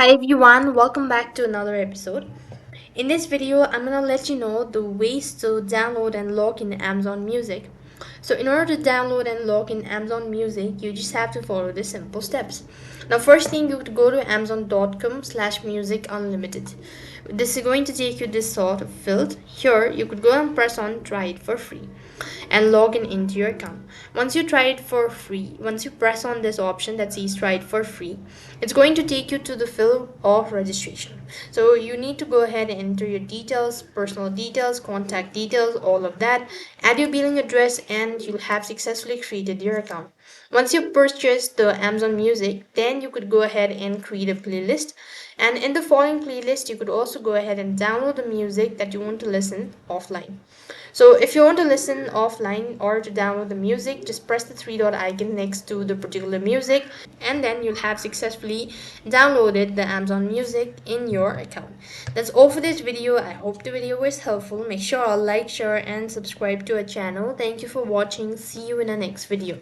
Hi everyone, welcome back to another episode. In this video, I'm gonna let you know the ways to download and log in Amazon Music. So in order to download and log in Amazon Music, you just have to follow the simple steps. Now first thing, you would go to amazon.com/music unlimited. This is going to take you this sort of field. Here you could go and press on try it for free and log in into your account. Once you try it for free, once you press on this option that says try it for free, it's going to take you to the field of registration. So you need to go ahead and enter your details, personal details, contact details, all of that, add your billing address, and you'll have successfully created your account. Once you purchase the Amazon Music, then you could go ahead and create a playlist, and in the following playlist you could also go ahead and download the music that you want to listen offline. So if you want to listen offline or to download the music, just press the three dot icon next to the particular music, and then you'll have successfully downloaded the Amazon Music in your account. That's all for this video. I hope the video was helpful. Make sure to like, share and subscribe to our channel. Thank you for watching. See you in the next video.